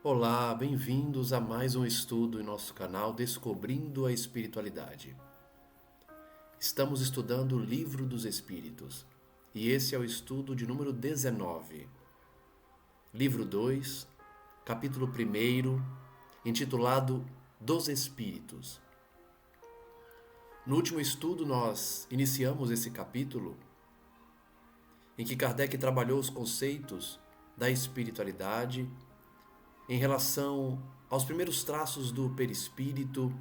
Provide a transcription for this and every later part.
Olá, bem-vindos a mais um estudo em nosso canal Descobrindo a Espiritualidade. Estamos estudando o Livro dos Espíritos e esse é o estudo de número 19. Livro 2, capítulo 1, intitulado Dos Espíritos. No último estudo nós iniciamos esse capítulo em que Kardec trabalhou os conceitos da espiritualidade em relação aos primeiros traços do perispírito,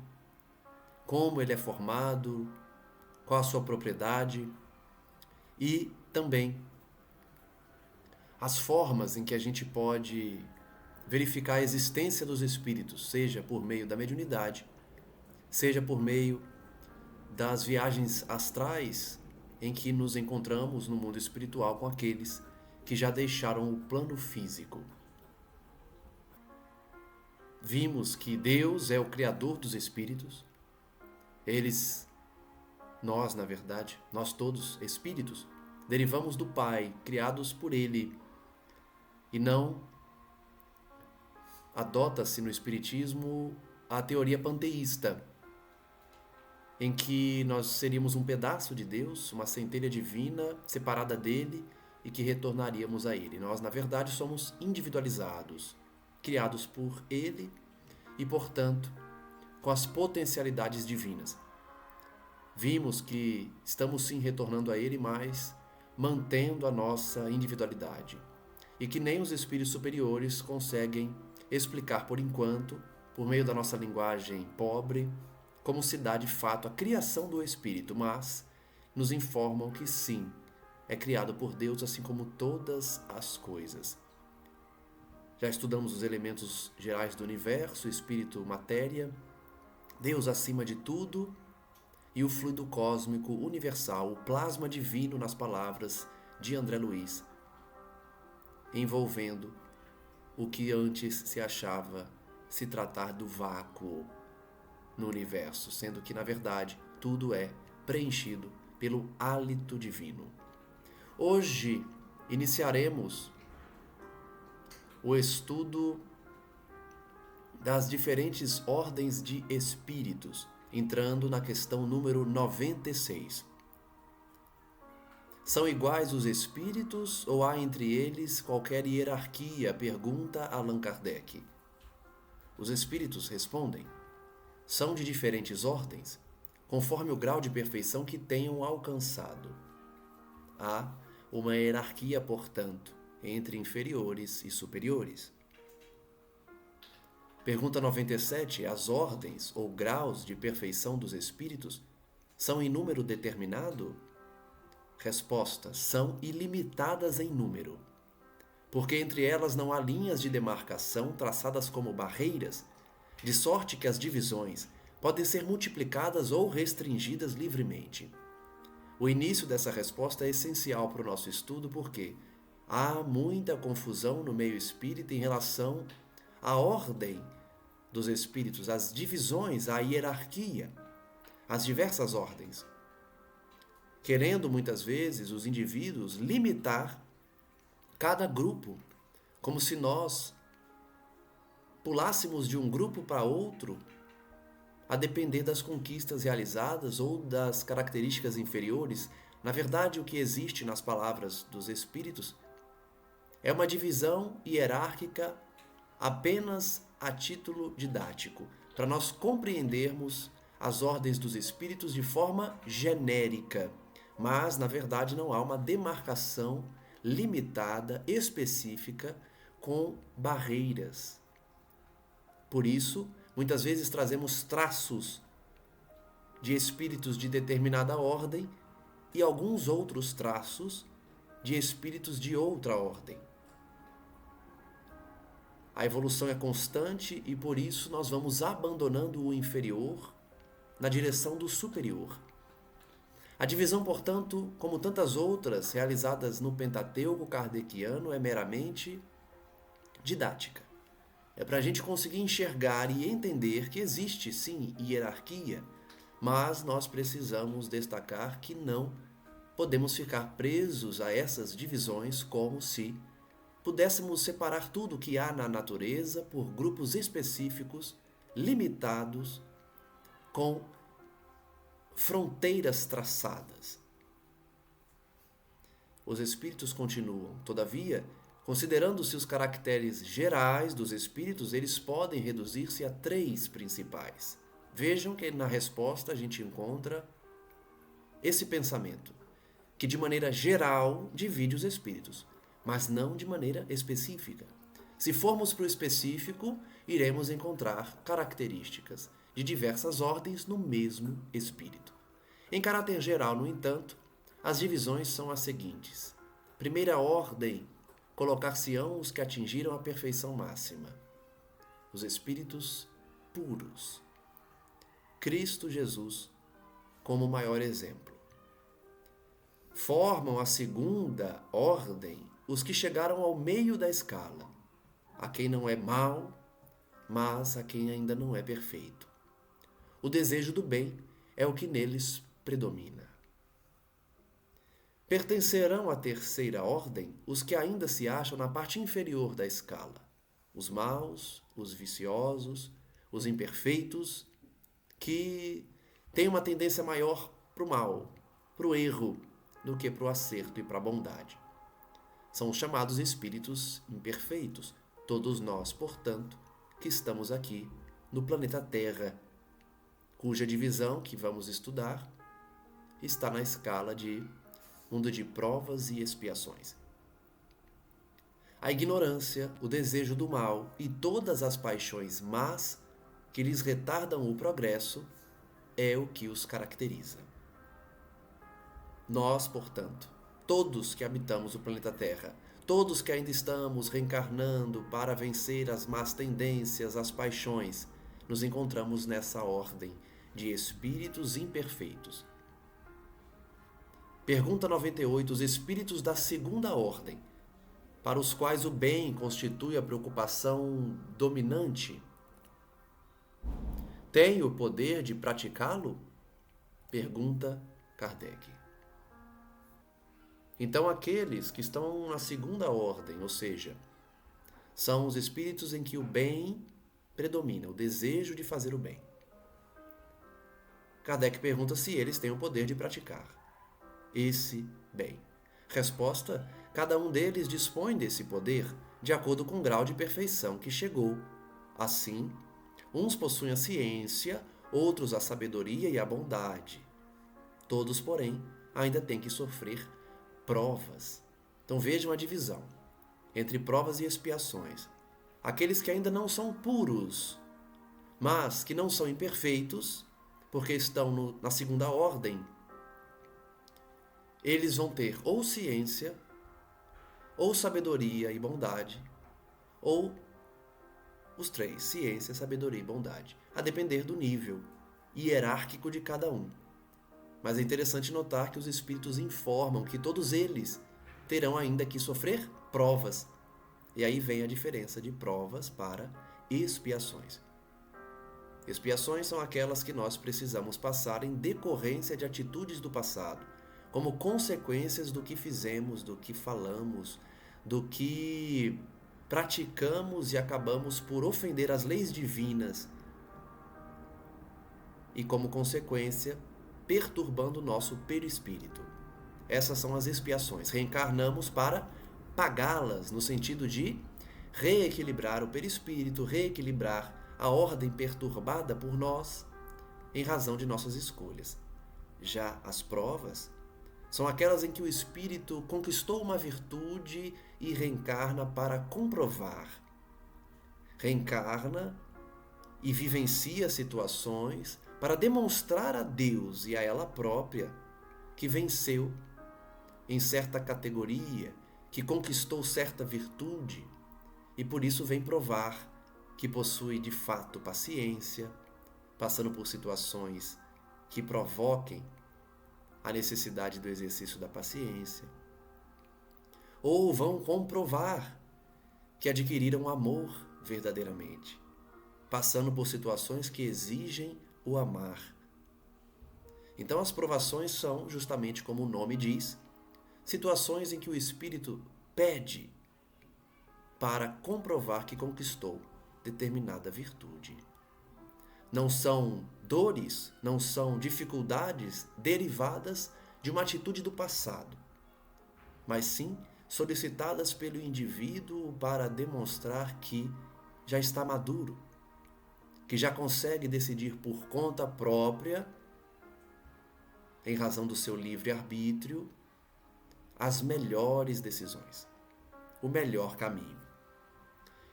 como ele é formado, qual a sua propriedade e também as formas em que a gente pode verificar a existência dos espíritos, seja por meio da mediunidade, seja por meio das viagens astrais em que nos encontramos no mundo espiritual com aqueles que já deixaram o plano físico. Vimos que Deus é o Criador dos espíritos. Nós, na verdade, nós todos, espíritos, derivamos do Pai, criados por Ele. E não adota-se no Espiritismo a teoria panteísta, em que nós seríamos um pedaço de Deus, uma centelha divina separada dele e que retornaríamos a Ele. Nós, na verdade, somos individualizados, criados por Ele e, portanto, com as potencialidades divinas. Vimos que estamos sim retornando a Ele, mas mantendo a nossa individualidade. E que nem os espíritos superiores conseguem explicar por enquanto, por meio da nossa linguagem pobre, como se dá de fato a criação do espírito, mas nos informam que sim, é criado por Deus assim como todas as coisas. Já estudamos os elementos gerais do universo, espírito, matéria, Deus acima de tudo e o fluido cósmico universal, o plasma divino nas palavras de André Luiz, envolvendo o que antes se achava se tratar do vácuo no universo, sendo que, na verdade, tudo é preenchido pelo hálito divino. Hoje iniciaremos o estudo das diferentes ordens de espíritos, entrando na questão número 96. São iguais os espíritos ou há entre eles qualquer hierarquia? Pergunta Allan Kardec. Os espíritos respondem: são de diferentes ordens, conforme o grau de perfeição que tenham alcançado. Há uma hierarquia, portanto, entre inferiores e superiores. Pergunta 97. As ordens ou graus de perfeição dos espíritos são em número determinado? Resposta: são ilimitadas em número, porque entre elas não há linhas de demarcação traçadas como barreiras, de sorte que as divisões podem ser multiplicadas ou restringidas livremente. O início dessa resposta é essencial para o nosso estudo porque há muita confusão no meio espírita em relação à ordem dos espíritos, às divisões, à hierarquia, às diversas ordens, querendo muitas vezes os indivíduos limitar cada grupo, como se nós pulássemos de um grupo para outro a depender das conquistas realizadas ou das características inferiores. Na verdade, o que existe nas palavras dos espíritos é uma divisão hierárquica apenas a título didático, para nós compreendermos as ordens dos espíritos de forma genérica, mas na verdade não há uma demarcação limitada, específica, com barreiras. Por isso, muitas vezes trazemos traços de espíritos de determinada ordem e alguns outros traços de espíritos de outra ordem. A evolução é constante e por isso nós vamos abandonando o inferior na direção do superior. A divisão, portanto, como tantas outras realizadas no Pentateuco kardeciano, é meramente didática. É para a gente conseguir enxergar e entender que existe sim hierarquia, mas nós precisamos destacar que não podemos ficar presos a essas divisões como se pudéssemos separar tudo o que há na natureza por grupos específicos, limitados, com fronteiras traçadas. Os espíritos continuam, todavia, considerando-se os caracteres gerais dos espíritos, eles podem reduzir-se a 3 principais. Vejam que na resposta a gente encontra esse pensamento, que de maneira geral divide os espíritos, mas não de maneira específica. Se formos para o específico, iremos encontrar características de diversas ordens no mesmo espírito. Em caráter geral, no entanto, as divisões são as seguintes. Primeira ordem, colocar-se-ão os que atingiram a perfeição máxima, os espíritos puros. Cristo Jesus como o maior exemplo. Formam a segunda ordem os que chegaram ao meio da escala, a quem não é mau, mas a quem ainda não é perfeito. O desejo do bem é o que neles predomina. Pertencerão à terceira ordem os que ainda se acham na parte inferior da escala, os maus, os viciosos, os imperfeitos, que têm uma tendência maior para o mal, para o erro, do que para o acerto e para a bondade. São os chamados espíritos imperfeitos, todos nós, portanto, que estamos aqui no planeta Terra, cuja divisão que vamos estudar está na escala de mundo de provas e expiações. A ignorância, o desejo do mal e todas as paixões más que lhes retardam o progresso é o que os caracteriza. Nós, portanto, todos que habitamos o planeta Terra, todos que ainda estamos reencarnando para vencer as más tendências, as paixões, nos encontramos nessa ordem de espíritos imperfeitos. Pergunta 98. Os espíritos da segunda ordem, para os quais o bem constitui a preocupação dominante, têm o poder de praticá-lo? Pergunta Kardec. Então, aqueles que estão na segunda ordem, ou seja, são os espíritos em que o bem predomina, o desejo de fazer o bem. Kardec pergunta se eles têm o poder de praticar esse bem. Resposta: cada um deles dispõe desse poder de acordo com o grau de perfeição que chegou. Assim, uns possuem a ciência, outros a sabedoria e a bondade. Todos, porém, ainda têm que sofrer provas. Então vejam a divisão entre provas e expiações. Aqueles que ainda não são puros, mas que não são imperfeitos, porque estão na segunda ordem, eles vão ter ou ciência, ou sabedoria e bondade, ou os 3, ciência, sabedoria e bondade, a depender do nível hierárquico de cada um. Mas é interessante notar que os espíritos informam que todos eles terão ainda que sofrer provas. E aí vem a diferença de provas para expiações. Expiações são aquelas que nós precisamos passar em decorrência de atitudes do passado, como consequências do que fizemos, do que falamos, do que praticamos e acabamos por ofender as leis divinas e, como consequência, perturbando o nosso perispírito. Essas são as expiações. Reencarnamos para pagá-las, no sentido de reequilibrar o perispírito, reequilibrar a ordem perturbada por nós em razão de nossas escolhas. Já as provas são aquelas em que o espírito conquistou uma virtude e reencarna para comprovar. Reencarna e vivencia situações para demonstrar a Deus e a ela própria que venceu em certa categoria, que conquistou certa virtude e por isso vem provar que possui de fato paciência, passando por situações que provoquem a necessidade do exercício da paciência, ou vão comprovar que adquiriram amor verdadeiramente, passando por situações que exigem o amar. Então as provações são, justamente como o nome diz, situações em que o espírito pede para comprovar que conquistou determinada virtude. Não são dores, não são dificuldades derivadas de uma atitude do passado, mas sim solicitadas pelo indivíduo para demonstrar que já está maduro, que já consegue decidir por conta própria, em razão do seu livre-arbítrio, as melhores decisões, o melhor caminho.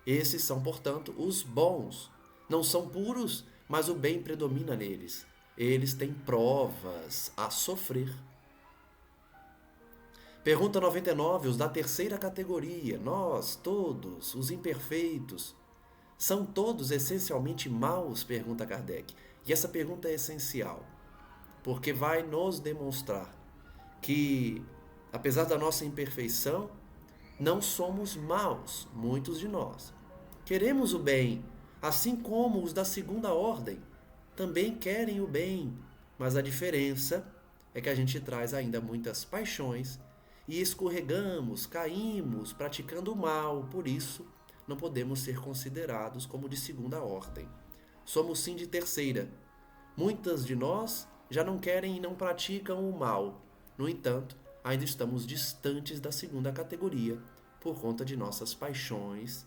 Esses são, portanto, os bons. Não são puros, mas o bem predomina neles. Eles têm provas a sofrer. Pergunta 99, os da terceira categoria. Nós, todos, os imperfeitos, são todos essencialmente maus? Pergunta Kardec. E essa pergunta é essencial, porque vai nos demonstrar que, apesar da nossa imperfeição, não somos maus, muitos de nós. Queremos o bem, assim como os da segunda ordem também querem o bem, mas a diferença é que a gente traz ainda muitas paixões e escorregamos, caímos praticando o mal, por isso não podemos ser considerados como de segunda ordem. Somos sim de terceira. Muitas de nós já não querem e não praticam o mal. No entanto, ainda estamos distantes da segunda categoria por conta de nossas paixões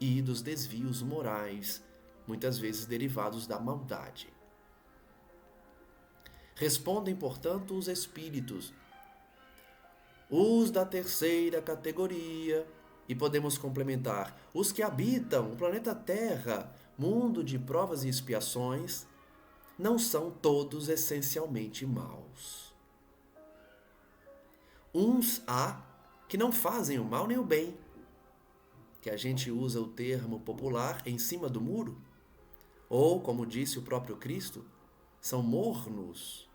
e dos desvios morais, muitas vezes derivados da maldade. Respondem, portanto, os espíritos, os da terceira categoria, e podemos complementar, os que habitam o planeta Terra, mundo de provas e expiações, não são todos essencialmente maus. Uns há que não fazem o mal nem o bem, que a gente usa o termo popular em cima do muro, ou, como disse o próprio Cristo, são mornos.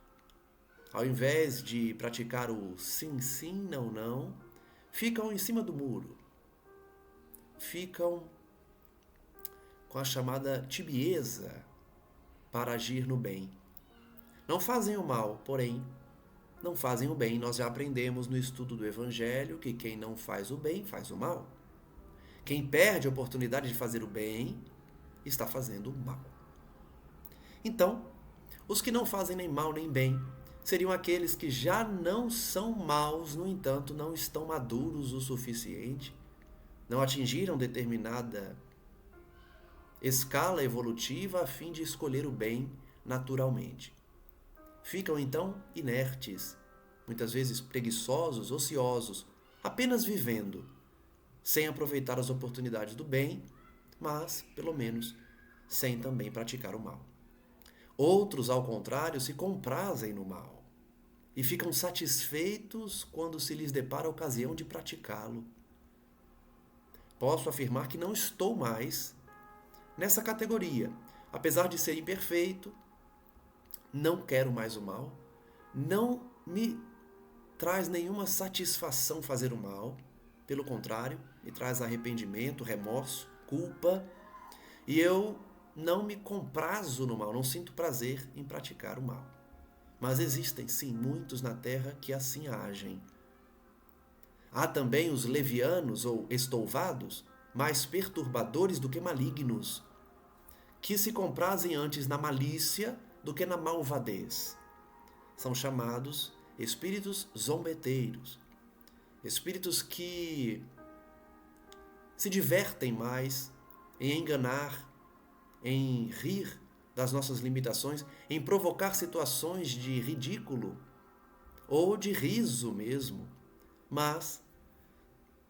Ao invés de praticar o sim, sim, não, não, ficam em cima do muro. Ficam com a chamada tibieza para agir no bem. Não fazem o mal, porém, não fazem o bem. Nós já aprendemos no estudo do Evangelho que quem não faz o bem, faz o mal. Quem perde a oportunidade de fazer o bem, está fazendo o mal. Então, os que não fazem nem mal nem bem, seriam aqueles que já não são maus, no entanto, não estão maduros o suficiente, não atingiram determinada escala evolutiva a fim de escolher o bem naturalmente. Ficam então inertes, muitas vezes preguiçosos, ociosos, apenas vivendo, sem aproveitar as oportunidades do bem, mas, pelo menos, sem também praticar o mal. Outros, ao contrário, se comprazem no mal e ficam satisfeitos quando se lhes depara a ocasião de praticá-lo. Posso afirmar que não estou mais nessa categoria. Apesar de ser imperfeito, não quero mais o mal, não me traz nenhuma satisfação fazer o mal, pelo contrário, me traz arrependimento, remorso, culpa, e eu não me comprazo no mal, não sinto prazer em praticar o mal. Mas existem, sim, muitos na Terra que assim agem. Há também os levianos ou estouvados, mais perturbadores do que malignos, que se comprazem antes na malícia do que na malvadez. São chamados espíritos zombeteiros, espíritos que se divertem mais em enganar, em rir das nossas limitações, em provocar situações de ridículo ou de riso mesmo, mas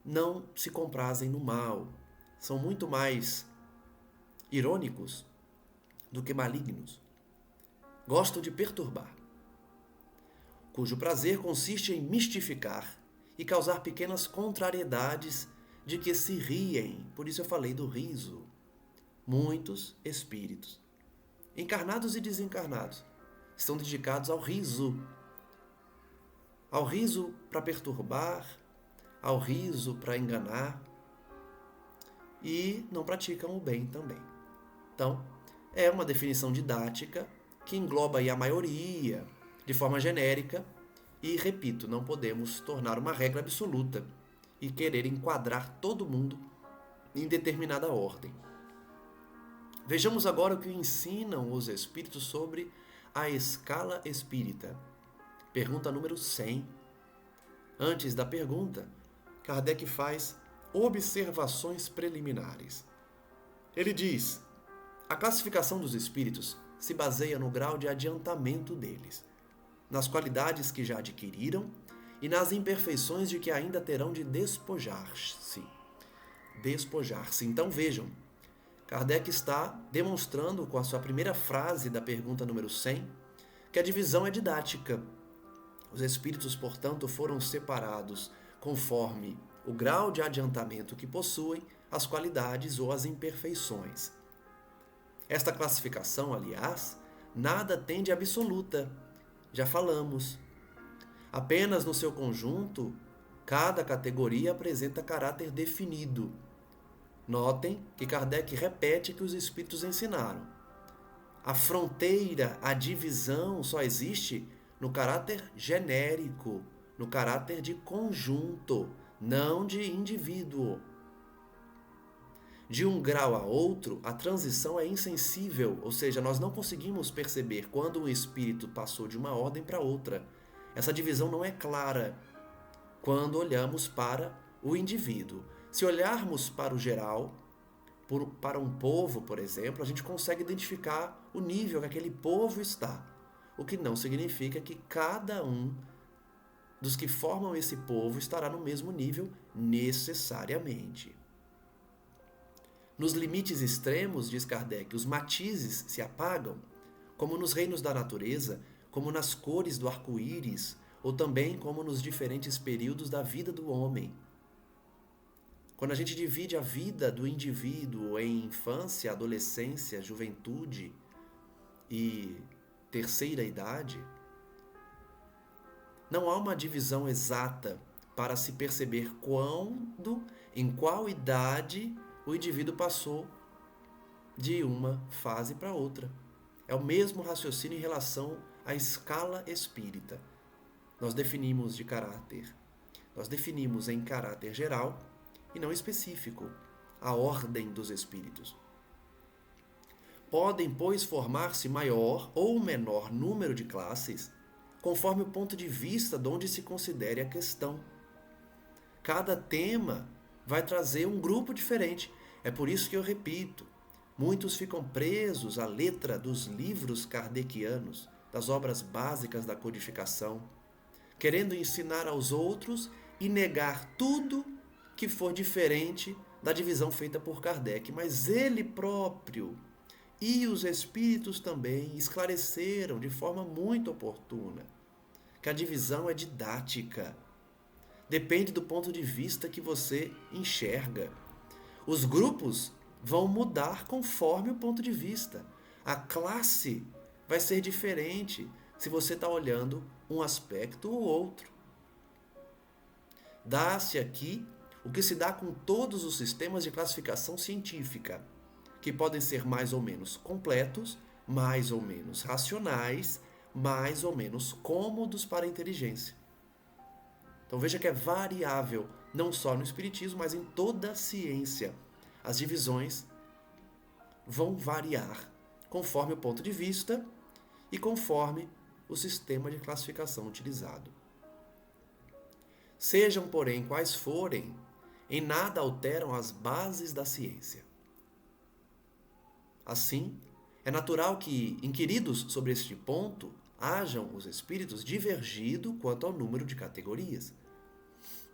não se comprazem no mal. São muito mais irônicos do que malignos. Gostam de perturbar, cujo prazer consiste em mistificar e causar pequenas contrariedades de que se riem. Por isso eu falei do riso. Muitos espíritos, encarnados e desencarnados, estão dedicados ao riso para perturbar, ao riso para enganar, e não praticam o bem também. Então, é uma definição didática que engloba aí a maioria de forma genérica e, repito, não podemos tornar uma regra absoluta e querer enquadrar todo mundo em determinada ordem. Vejamos agora o que ensinam os espíritos sobre a escala espírita. Pergunta número 100. Antes da pergunta, Kardec faz observações preliminares. Ele diz: a classificação dos espíritos se baseia no grau de adiantamento deles, nas qualidades que já adquiriram e nas imperfeições de que ainda terão de despojar-se. Então vejam, Kardec está demonstrando com a sua primeira frase da pergunta número 100 que a divisão é didática. Os espíritos, portanto, foram separados conforme o grau de adiantamento que possuem, as qualidades ou as imperfeições. Esta classificação, aliás, nada tem de absoluta, já falamos. Apenas no seu conjunto, cada categoria apresenta caráter definido. Notem que Kardec repete que os espíritos ensinaram. A fronteira, a divisão só existe no caráter genérico, no caráter de conjunto, não de indivíduo. De um grau a outro, a transição é insensível, ou seja, nós não conseguimos perceber quando um espírito passou de uma ordem para outra. Essa divisão não é clara quando olhamos para o indivíduo. Se olharmos para o geral, para um povo, por exemplo, a gente consegue identificar o nível que aquele povo está, o que não significa que cada um dos que formam esse povo estará no mesmo nível necessariamente. Nos limites extremos, diz Kardec, os matizes se apagam, como nos reinos da natureza, como nas cores do arco-íris, ou também como nos diferentes períodos da vida do homem. Quando a gente divide a vida do indivíduo em infância, adolescência, juventude e terceira idade, não há uma divisão exata para se perceber quando, em qual idade o indivíduo passou de uma fase para outra. É o mesmo raciocínio em relação à escala espírita. Nós definimos em caráter geral e não específico a ordem dos espíritos. Podem, pois, formar-se maior ou menor número de classes, conforme o ponto de vista de onde se considere a questão. Cada tema vai trazer um grupo diferente. É por isso que eu repito, muitos ficam presos à letra dos livros kardecianos, das obras básicas da codificação, querendo ensinar aos outros e negar tudo que for diferente da divisão feita por Kardec. Mas ele próprio e os espíritos também esclareceram de forma muito oportuna que a divisão é didática. Depende do ponto de vista que você enxerga. Os grupos vão mudar conforme o ponto de vista. A classe vai ser diferente se você está olhando um aspecto ou outro. Dá-se aqui o que se dá com todos os sistemas de classificação científica, que podem ser mais ou menos completos, mais ou menos racionais, mais ou menos cômodos para a inteligência. Então veja que é variável, não só no espiritismo, mas em toda a ciência. As divisões vão variar conforme o ponto de vista e conforme o sistema de classificação utilizado. Sejam, porém, quais forem, em nada alteram as bases da ciência. Assim, é natural que, inquiridos sobre este ponto, hajam os espíritos divergido quanto ao número de categorias.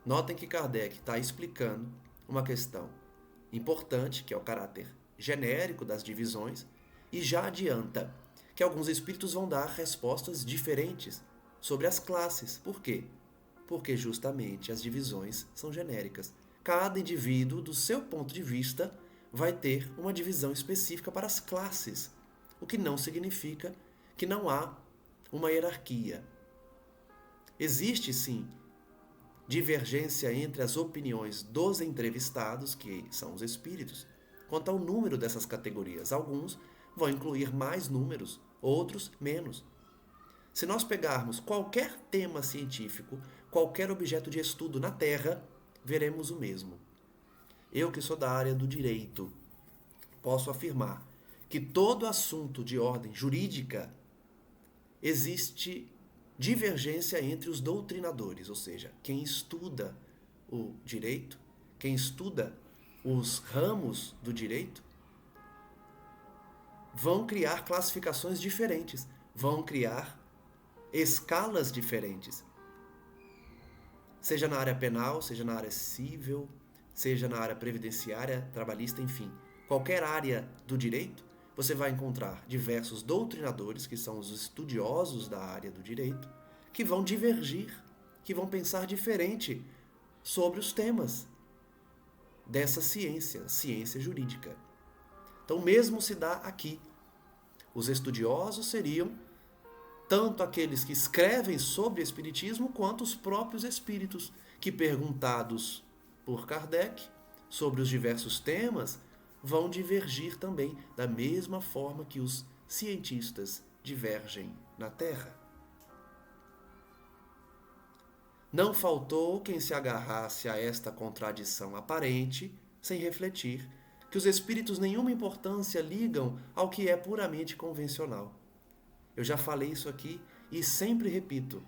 Notem que Kardec está explicando uma questão importante, que é o caráter genérico das divisões, e já adianta que alguns espíritos vão dar respostas diferentes sobre as classes. Por quê? Porque justamente as divisões são genéricas. Cada indivíduo, do seu ponto de vista, vai ter uma divisão específica para as classes, o que não significa que não há uma hierarquia. Existe, sim, divergência entre as opiniões dos entrevistados, que são os espíritos, quanto ao número dessas categorias. Alguns vão incluir mais números, outros menos. Se nós pegarmos qualquer tema científico, qualquer objeto de estudo na Terra, veremos o mesmo. Eu que sou da área do direito, posso afirmar que todo assunto de ordem jurídica existe divergência entre os doutrinadores, ou seja, quem estuda o direito, quem estuda os ramos do direito, vão criar classificações diferentes, vão criar escalas diferentes. Seja na área penal, seja na área civil, seja na área previdenciária, trabalhista, enfim. Qualquer área do direito, você vai encontrar diversos doutrinadores, que são os estudiosos da área do direito, que vão divergir, que vão pensar diferente sobre os temas dessa ciência, ciência jurídica. Então, o mesmo se dá aqui. Os estudiosos seriam tanto aqueles que escrevem sobre espiritismo, quanto os próprios espíritos, que, perguntados por Kardec sobre os diversos temas, vão divergir também, da mesma forma que os cientistas divergem na Terra. Não faltou quem se agarrasse a esta contradição aparente, sem refletir que os espíritos nenhuma importância ligam ao que é puramente convencional. Eu já falei isso aqui e sempre repito.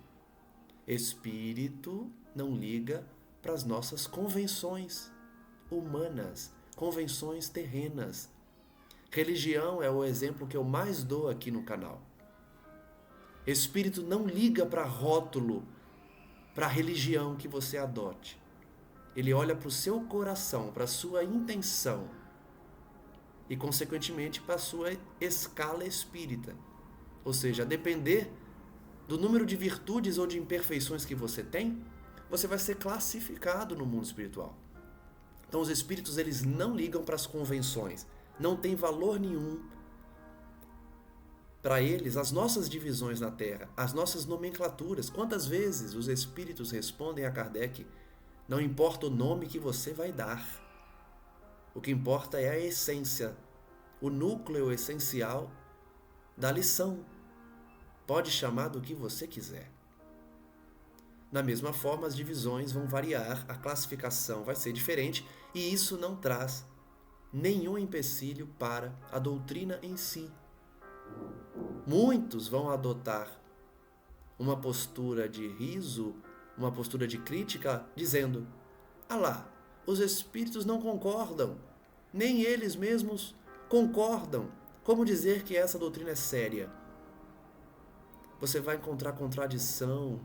Espírito não liga para as nossas convenções humanas, convenções terrenas. Religião é o exemplo que eu mais dou aqui no canal. Espírito não liga para rótulo, para a religião que você adote. Ele olha para o seu coração, para a sua intenção e, consequentemente, para a sua escala espírita. Ou seja, a depender do número de virtudes ou de imperfeições que você tem, você vai ser classificado no mundo espiritual. Então, os espíritos, eles não ligam para as convenções. Não tem valor nenhum para eles as nossas divisões na Terra, as nossas nomenclaturas. Quantas vezes os espíritos respondem a Kardec: não importa o nome que você vai dar. O que importa é a essência, o núcleo essencial da lição. Pode chamar do que você quiser. Da mesma forma, as divisões vão variar, a classificação vai ser diferente, e isso não traz nenhum empecilho para a doutrina em si. Muitos vão adotar uma postura de riso, uma postura de crítica, dizendo: ah lá, os espíritos não concordam, nem eles mesmos concordam. Como dizer que essa doutrina é séria? Você vai encontrar contradição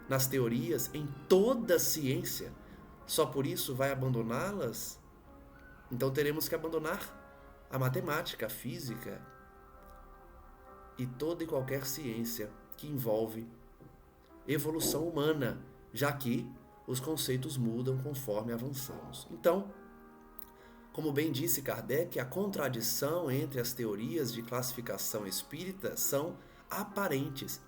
nas teorias, em toda a ciência. Só por isso vai abandoná-las? Então teremos que abandonar a matemática, a física e toda e qualquer ciência que envolve evolução humana, já que os conceitos mudam conforme avançamos. Então, como bem disse Kardec, a contradição entre as teorias de classificação espírita são aparentes.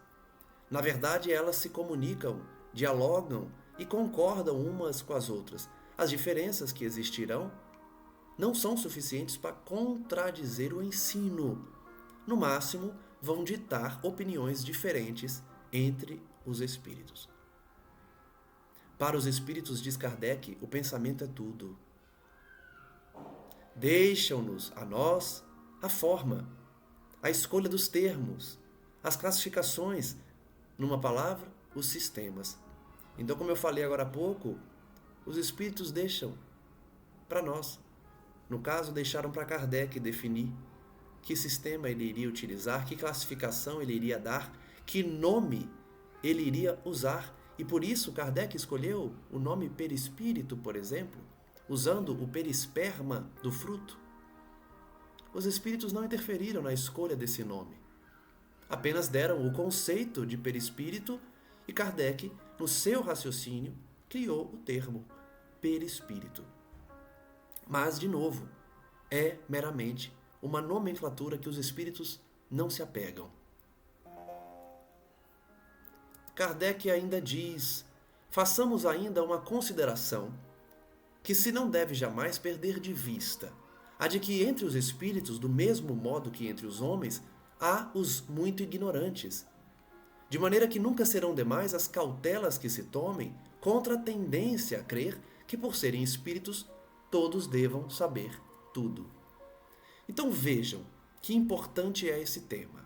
Na verdade, elas se comunicam, dialogam e concordam umas com as outras. As diferenças que existirão não são suficientes para contradizer o ensino. No máximo, vão ditar opiniões diferentes entre os espíritos. Para os espíritos, diz Kardec, o pensamento é tudo. Deixam-nos, a nós, a forma, a escolha dos termos, as classificações, numa palavra, os sistemas. Então, como eu falei agora há pouco, os espíritos deixam para nós. No caso, deixaram para Kardec definir que sistema ele iria utilizar, que classificação ele iria dar, que nome ele iria usar. E por isso Kardec escolheu o nome perispírito, por exemplo, usando o perisperma do fruto. Os espíritos não interferiram na escolha desse nome. Apenas deram o conceito de perispírito e Kardec, no seu raciocínio, criou o termo perispírito. Mas, de novo, é meramente uma nomenclatura que os espíritos não se apegam. Kardec ainda diz: façamos ainda uma consideração que se não deve jamais perder de vista, a de que entre os espíritos, do mesmo modo que entre os homens, há os muito ignorantes, de maneira que nunca serão demais as cautelas que se tomem contra a tendência a crer que, por serem espíritos, todos devam saber tudo. Então vejam que importante é esse tema.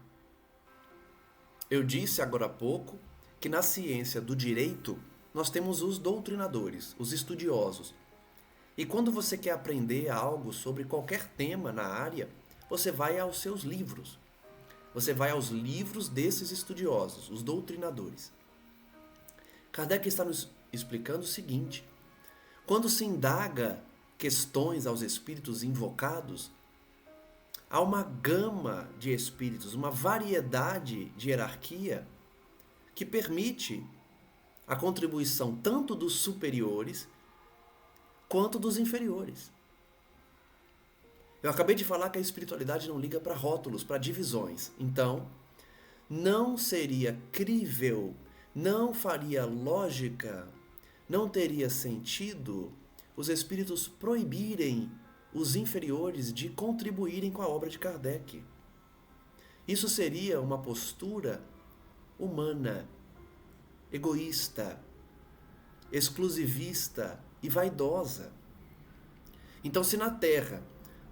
Eu disse agora há pouco que na ciência do direito nós temos os doutrinadores, os estudiosos. E quando você quer aprender algo sobre qualquer tema na área, você vai aos seus livros. Você vai aos livros desses estudiosos, os doutrinadores. Kardec está nos explicando o seguinte: quando se indaga questões aos espíritos invocados, há uma gama de espíritos, uma variedade de hierarquia que permite a contribuição tanto dos superiores quanto dos inferiores. Eu acabei de falar que a espiritualidade não liga para rótulos, para divisões. Então, não seria crível, não faria lógica, não teria sentido os espíritos proibirem os inferiores de contribuírem com a obra de Kardec. Isso seria uma postura humana, egoísta, exclusivista e vaidosa. Então, se na Terra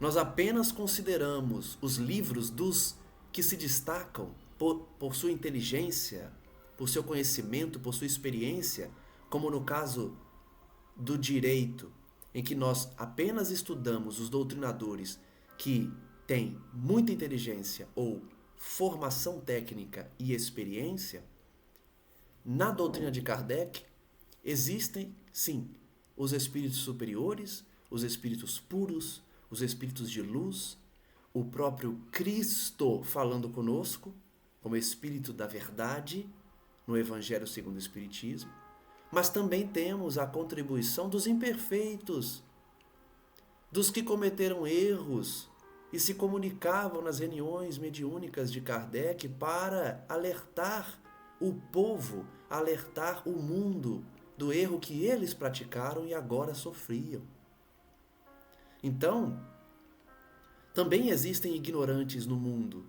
nós apenas consideramos os livros dos que se destacam por sua inteligência, por seu conhecimento, por sua experiência, como no caso do direito, em que nós apenas estudamos os doutrinadores que têm muita inteligência ou formação técnica e experiência, na doutrina de Kardec existem, sim, os espíritos superiores, os espíritos puros, os espíritos de luz, o próprio Cristo falando conosco, como Espírito da Verdade, no Evangelho segundo o Espiritismo, mas também temos a contribuição dos imperfeitos, dos que cometeram erros e se comunicavam nas reuniões mediúnicas de Kardec para alertar o povo, alertar o mundo do erro que eles praticaram e agora sofriam. Então, também existem ignorantes no mundo,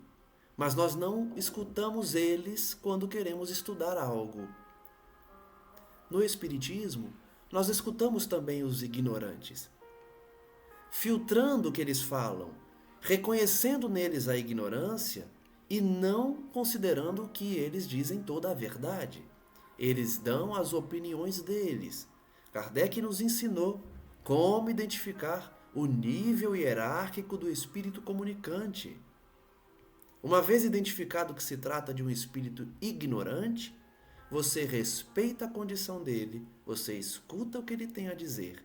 mas nós não escutamos eles quando queremos estudar algo. No Espiritismo, nós escutamos também os ignorantes, filtrando o que eles falam, reconhecendo neles a ignorância e não considerando que eles dizem toda a verdade. Eles dão as opiniões deles. Kardec nos ensinou como identificar o nível hierárquico do espírito comunicante. Uma vez identificado que se trata de um espírito ignorante, você respeita a condição dele, você escuta o que ele tem a dizer,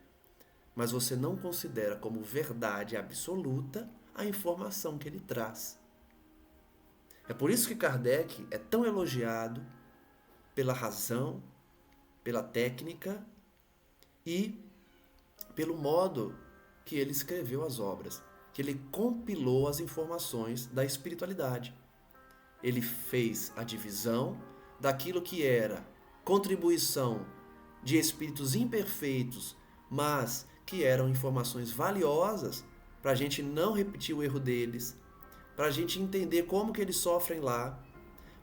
mas você não considera como verdade absoluta a informação que ele traz. É por isso que Kardec é tão elogiado pela razão, pela técnica e pelo modo que ele escreveu as obras, que ele compilou as informações da espiritualidade. Ele fez a divisão daquilo que era contribuição de espíritos imperfeitos, mas que eram informações valiosas para a gente não repetir o erro deles, para a gente entender como que eles sofrem lá,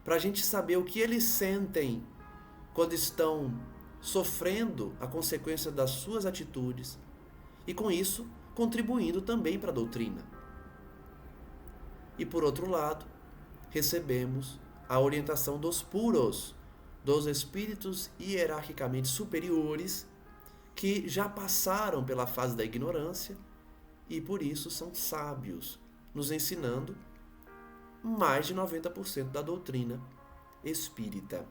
para a gente saber o que eles sentem quando estão sofrendo a consequência das suas atitudes e, com isso, contribuindo também para a doutrina. E, por outro lado, recebemos a orientação dos puros, dos espíritos hierarquicamente superiores que já passaram pela fase da ignorância e, por isso, são sábios, nos ensinando mais de 90% da doutrina espírita.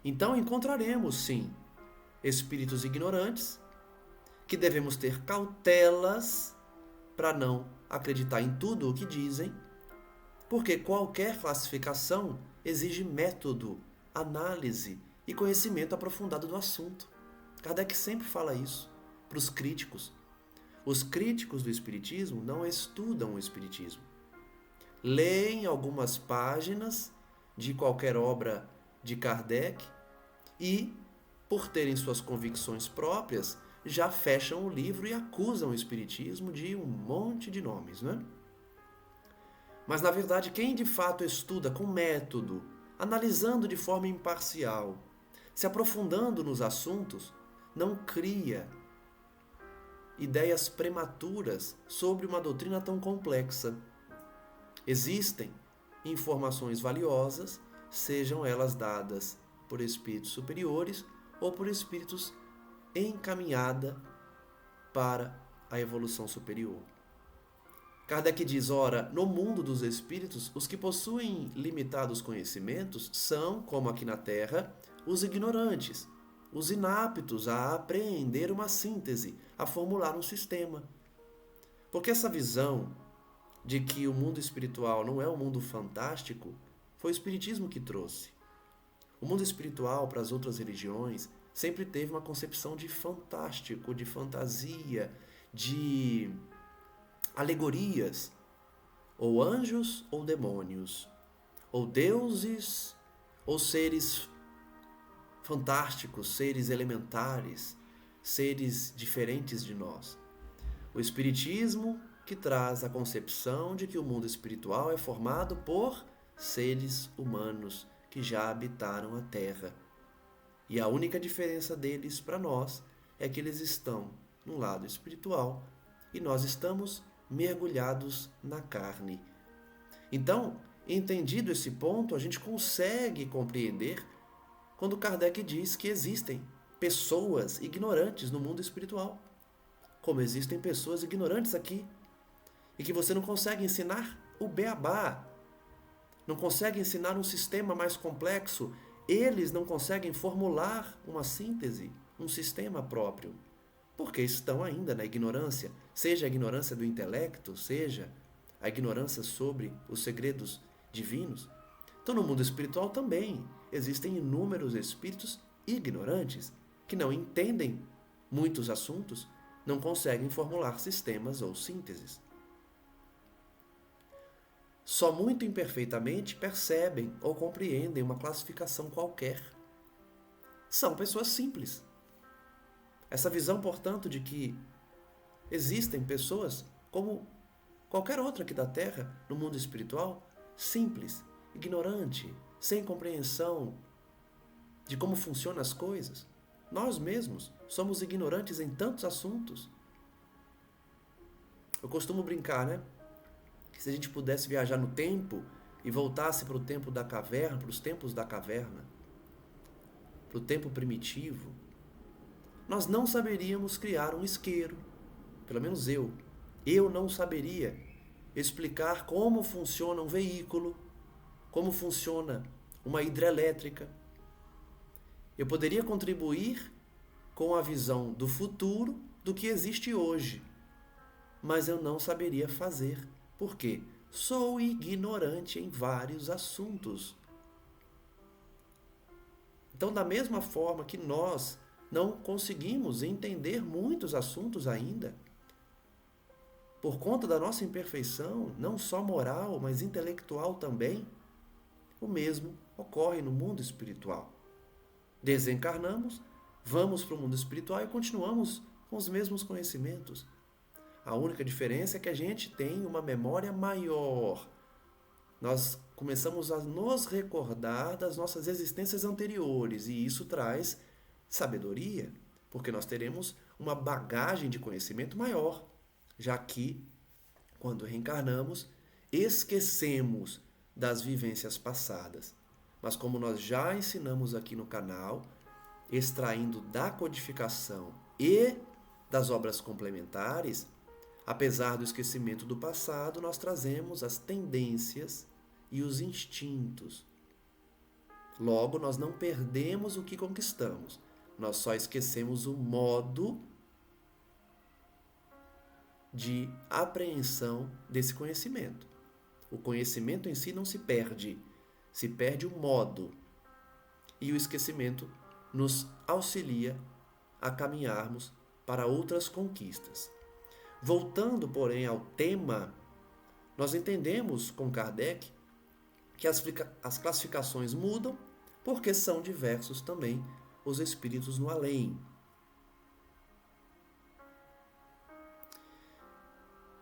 Então encontraremos, sim, espíritos ignorantes, que devemos ter cautelas para não acreditar em tudo o que dizem, porque qualquer classificação exige método, análise e conhecimento aprofundado do assunto. Kardec sempre fala isso para os críticos. Os críticos do Espiritismo não estudam o Espiritismo. Leem algumas páginas de qualquer obra de Kardec e, por terem suas convicções próprias, já fecham o livro e acusam o Espiritismo de um monte de nomes, né? Mas, na verdade, quem de fato estuda com método, analisando de forma imparcial, se aprofundando nos assuntos, não cria ideias prematuras sobre uma doutrina tão complexa. Existem informações valiosas, sejam elas dadas por espíritos superiores ou por espíritos encaminhada para a evolução superior. Kardec diz, ora, no mundo dos espíritos, os que possuem limitados conhecimentos são, como aqui na Terra, os ignorantes, os inaptos a apreender uma síntese, a formular um sistema. Porque essa visão de que o mundo espiritual não é um mundo fantástico, foi o Espiritismo que trouxe. O mundo espiritual, para as outras religiões, sempre teve uma concepção de fantástico, de fantasia, de alegorias, ou anjos ou demônios, ou deuses ou seres fantásticos, seres elementares, seres diferentes de nós. O Espiritismo que traz a concepção de que o mundo espiritual é formado por seres humanos que já habitaram a Terra. E a única diferença deles para nós é que eles estão no lado espiritual e nós estamos mergulhados na carne. Então, entendido esse ponto, a gente consegue compreender quando Kardec diz que existem pessoas ignorantes no mundo espiritual, como existem pessoas ignorantes aqui, e que você não consegue ensinar o beabá, não consegue ensinar um sistema mais complexo, eles não conseguem formular uma síntese, um sistema próprio, porque estão ainda na ignorância, seja a ignorância do intelecto, seja a ignorância sobre os segredos divinos. Então, no mundo espiritual também existem inúmeros espíritos ignorantes que não entendem muitos assuntos, não conseguem formular sistemas ou sínteses. Só muito imperfeitamente percebem ou compreendem uma classificação qualquer. São pessoas simples. Essa visão, portanto, de que existem pessoas como qualquer outra aqui da Terra, no mundo espiritual, simples, ignorante, sem compreensão de como funcionam as coisas. Nós mesmos somos ignorantes em tantos assuntos. Eu costumo brincar, né? Que se a gente pudesse viajar no tempo e voltasse para o tempo da caverna, para os tempos da caverna, para o tempo primitivo, nós não saberíamos criar um isqueiro, pelo menos eu. Eu não saberia explicar como funciona um veículo, como funciona uma hidrelétrica. Eu poderia contribuir com a visão do futuro do que existe hoje, mas eu não saberia fazer. Por quê? Sou ignorante em vários assuntos. Então, da mesma forma que nós não conseguimos entender muitos assuntos ainda, por conta da nossa imperfeição, não só moral, mas intelectual também, o mesmo ocorre no mundo espiritual. Desencarnamos, vamos para o mundo espiritual e continuamos com os mesmos conhecimentos. A única diferença é que a gente tem uma memória maior. Nós começamos a nos recordar das nossas existências anteriores e isso traz sabedoria, porque nós teremos uma bagagem de conhecimento maior, já que, quando reencarnamos, esquecemos das vivências passadas. Mas como nós já ensinamos aqui no canal, extraindo da codificação e das obras complementares, apesar do esquecimento do passado, nós trazemos as tendências e os instintos. Logo, nós não perdemos o que conquistamos, nós só esquecemos o modo de apreensão desse conhecimento. O conhecimento em si não se perde o modo. E o esquecimento nos auxilia a caminharmos para outras conquistas. Voltando, porém, ao tema, nós entendemos com Kardec que as classificações mudam porque são diversos também os espíritos no além.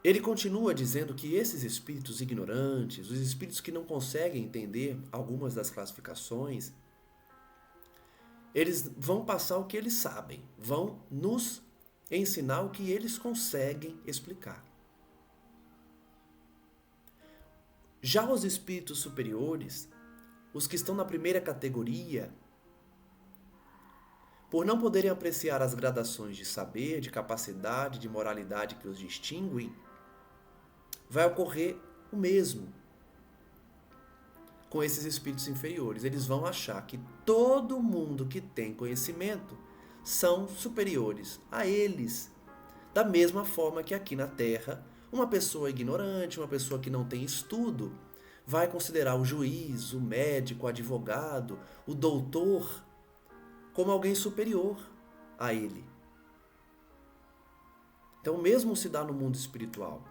Ele continua dizendo que esses espíritos ignorantes, os espíritos que não conseguem entender algumas das classificações, eles vão passar o que eles sabem, vão nos ensinar o que eles conseguem explicar. Já os espíritos superiores, os que estão na primeira categoria, por não poderem apreciar as gradações de saber, de capacidade, de moralidade que os distinguem, vai ocorrer o mesmo com esses espíritos inferiores. Eles vão achar que todo mundo que tem conhecimento são superiores a eles. Da mesma forma que aqui na Terra, uma pessoa ignorante, uma pessoa que não tem estudo, vai considerar o juiz, o médico, o advogado, o doutor, como alguém superior a ele. Então, o mesmo se dá no mundo espiritual.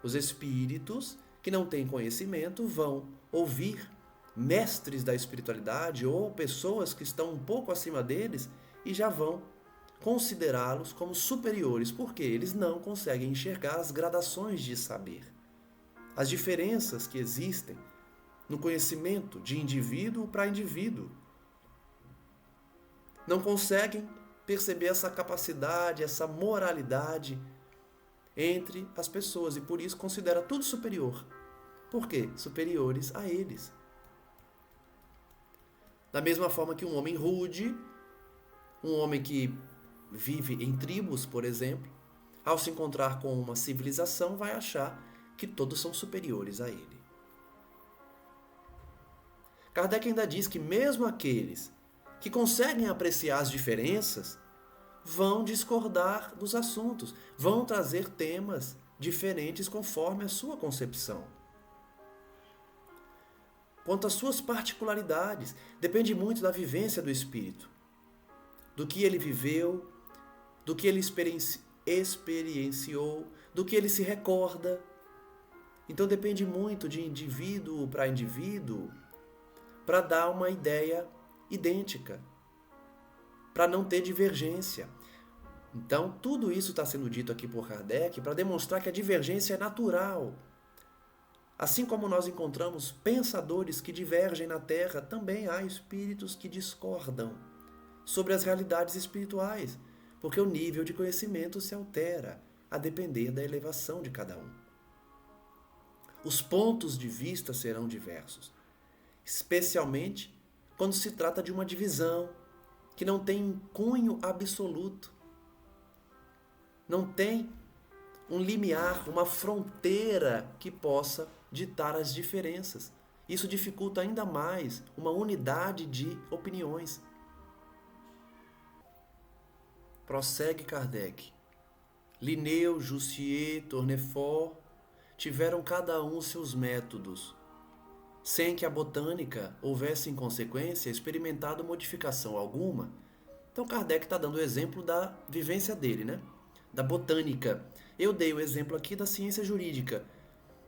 Os espíritos que não têm conhecimento vão ouvir mestres da espiritualidade ou pessoas que estão um pouco acima deles e já vão considerá-los como superiores, porque eles não conseguem enxergar as gradações de saber, as diferenças que existem no conhecimento de indivíduo para indivíduo. Não conseguem perceber essa capacidade, essa moralidade entre as pessoas e por isso considera tudo superior. Por quê? Superiores a eles. Da mesma forma que um homem rude, um homem que vive em tribos, por exemplo, ao se encontrar com uma civilização, vai achar que todos são superiores a ele. Kardec ainda diz que mesmo aqueles que conseguem apreciar as diferenças vão discordar dos assuntos, vão trazer temas diferentes conforme a sua concepção. Quanto às suas particularidades, depende muito da vivência do espírito, do que ele viveu, do que ele experienciou, do que ele se recorda. Então depende muito de indivíduo para indivíduo para dar uma ideia idêntica, para não ter divergência. Então tudo isso está sendo dito aqui por Kardec para demonstrar que a divergência é natural. Assim como nós encontramos pensadores que divergem na Terra, também há espíritos que discordam sobre as realidades espirituais, porque o nível de conhecimento se altera a depender da elevação de cada um. Os pontos de vista serão diversos, especialmente quando se trata de uma divisão que não tem um cunho absoluto, não tem um limiar, uma fronteira que possa ditar as diferenças. Isso dificulta ainda mais uma unidade de opiniões. Prossegue Kardec. Linneu, Jussier, Tournefort tiveram cada um seus métodos, sem que a botânica houvesse em consequência experimentado modificação alguma. Então Kardec está dando o exemplo da vivência dele, né? Da botânica. Eu dei o exemplo aqui da ciência jurídica.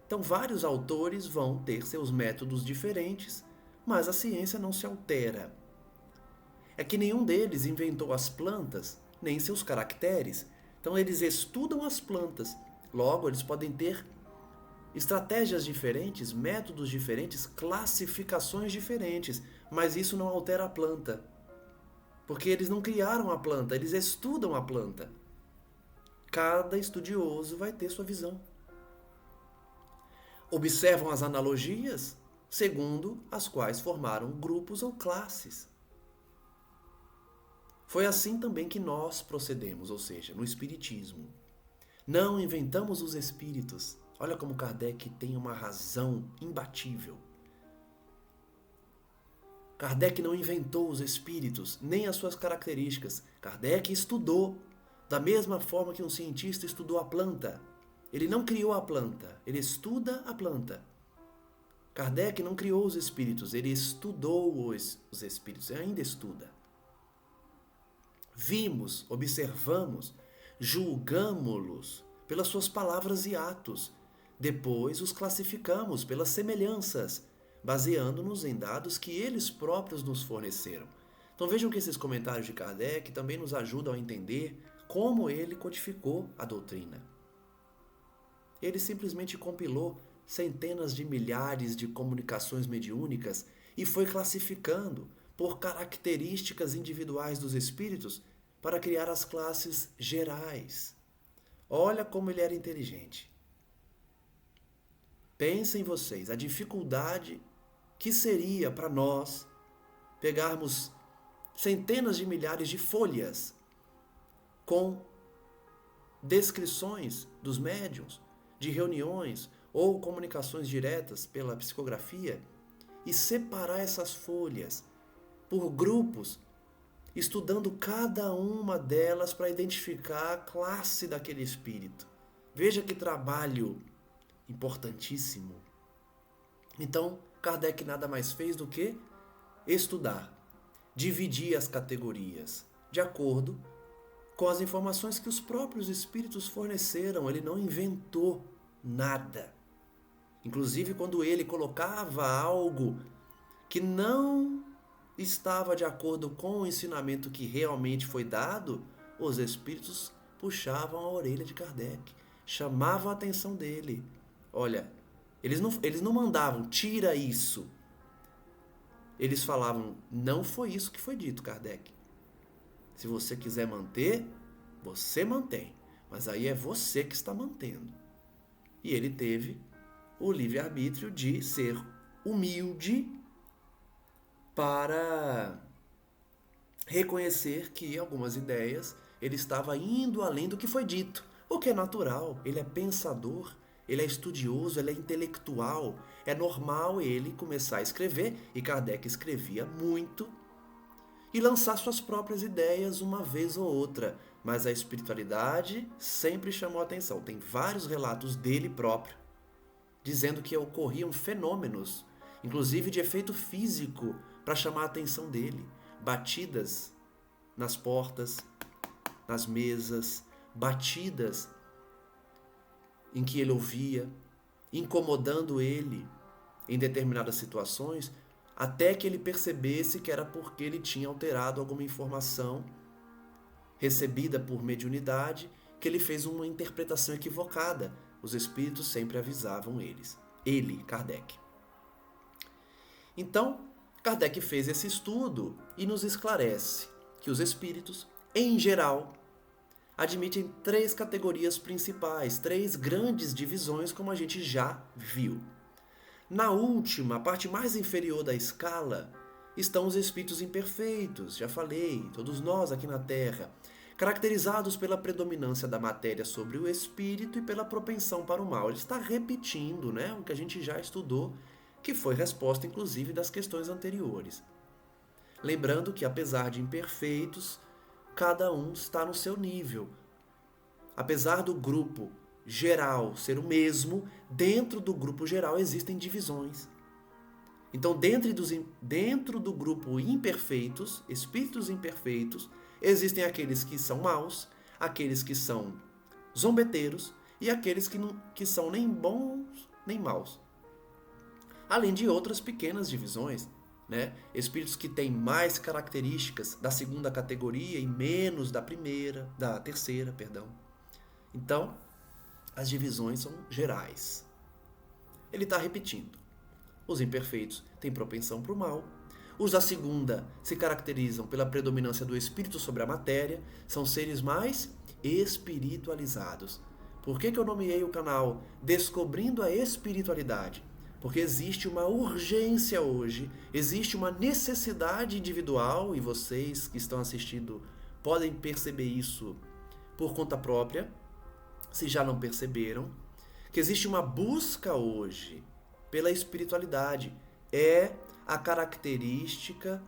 Então vários autores vão ter seus métodos diferentes, mas a ciência não se altera. É que nenhum deles inventou as plantas, nem seus caracteres. Então eles estudam as plantas. Logo, eles podem ter estratégias diferentes, métodos diferentes, classificações diferentes, mas isso não altera a planta. Porque eles não criaram a planta, eles estudam a planta. Cada estudioso vai ter sua visão. Observam as analogias, segundo as quais formaram grupos ou classes. Foi assim também que nós procedemos, ou seja, no Espiritismo. Não inventamos os espíritos. Olha como Kardec tem uma razão imbatível. Kardec não inventou os espíritos, nem as suas características. Kardec estudou, da mesma forma que um cientista estudou a planta. Ele não criou a planta, ele estuda a planta. Kardec não criou os espíritos, ele estudou os espíritos, ele ainda estuda. Vimos, observamos, julgamo-los pelas suas palavras e atos. Depois os classificamos pelas semelhanças, baseando-nos em dados que eles próprios nos forneceram. Então vejam que esses comentários de Kardec também nos ajudam a entender como ele codificou a doutrina. Ele simplesmente compilou centenas de milhares de comunicações mediúnicas e foi classificando por características individuais dos espíritos para criar as classes gerais. Olha como ele era inteligente. Pensem vocês, a dificuldade que seria para nós pegarmos centenas de milhares de folhas com descrições dos médiuns, de reuniões ou comunicações diretas pela psicografia e separar essas folhas por grupos, estudando cada uma delas para identificar a classe daquele espírito. Veja que trabalho importantíssimo. Então, Kardec nada mais fez do que estudar, dividir as categorias de acordo com as informações que os próprios espíritos forneceram. Ele não inventou nada. Inclusive, quando ele colocava algo que não estava de acordo com o ensinamento que realmente foi dado, os espíritos puxavam a orelha de Kardec, chamavam a atenção dele. Olha, eles não mandavam, tira isso. Eles falavam, não foi isso que foi dito, Kardec. Se você quiser manter, você mantém. Mas aí é você que está mantendo. E ele teve o livre-arbítrio de ser humilde para reconhecer que algumas ideias ele estava indo além do que foi dito. O que é natural, ele é pensador, ele é estudioso, ele é intelectual. É normal ele começar a escrever, e Kardec escrevia muito, e lançar suas próprias ideias uma vez ou outra. Mas a espiritualidade sempre chamou a atenção. Tem vários relatos dele próprio, dizendo que ocorriam fenômenos, inclusive de efeito físico, para chamar a atenção dele. Batidas nas portas, nas mesas, batidas em que ele ouvia, incomodando ele em determinadas situações, até que ele percebesse que era porque ele tinha alterado alguma informação recebida por mediunidade, que ele fez uma interpretação equivocada. Os espíritos sempre avisavam ele, Kardec. Então, Kardec fez esse estudo e nos esclarece que os espíritos, em geral, admitem 3 categorias principais, 3 grandes divisões, como a gente já viu. Na última, a parte mais inferior da escala, estão os espíritos imperfeitos, já falei, todos nós aqui na Terra, caracterizados pela predominância da matéria sobre o espírito e pela propensão para o mal. Ele está repetindo, o que a gente já estudou, que foi resposta, inclusive, das questões anteriores. Lembrando que, apesar de imperfeitos, cada um está no seu nível. Apesar do grupo geral ser o mesmo, dentro do grupo geral existem divisões. Então, dentro do grupo imperfeitos, espíritos imperfeitos, existem aqueles que são maus, aqueles que são zombeteiros e aqueles que são nem bons nem maus. Além de outras pequenas divisões, espíritos que têm mais características da segunda categoria e menos da terceira. Então, as divisões são gerais. Ele está repetindo. Os imperfeitos têm propensão para o mal. Os da segunda se caracterizam pela predominância do espírito sobre a matéria. São seres mais espiritualizados. Por que eu nomeei o canal Descobrindo a Espiritualidade? Porque existe uma urgência hoje, existe uma necessidade individual, e vocês que estão assistindo podem perceber isso por conta própria, se já não perceberam, que existe uma busca hoje pela espiritualidade. É a característica